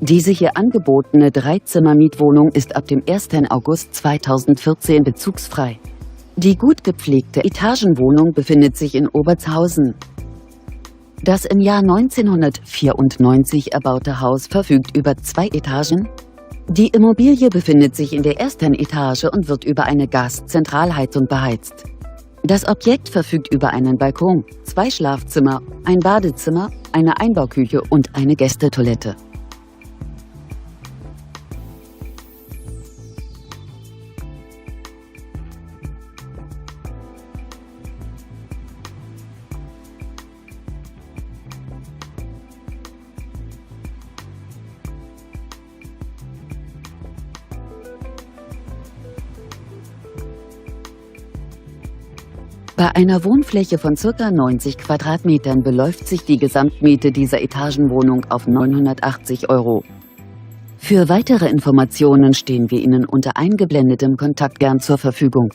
Diese hier angebotene 3-Zimmer-Mietwohnung ist ab dem 1. August 2014 bezugsfrei. Die gut gepflegte Etagenwohnung befindet sich in Obertshausen. Das im Jahr 1994 erbaute Haus verfügt über 2 Etagen. Die Immobilie befindet sich in der ersten Etage und wird über eine Gaszentralheizung beheizt. Das Objekt verfügt über einen Balkon, 2 Schlafzimmer, ein Badezimmer, eine Einbauküche und eine Gästetoilette. Bei einer Wohnfläche von ca. 90 Quadratmetern beläuft sich die Gesamtmiete dieser Etagenwohnung auf 980 €. Für weitere Informationen stehen wir Ihnen unter eingeblendetem Kontakt gern zur Verfügung.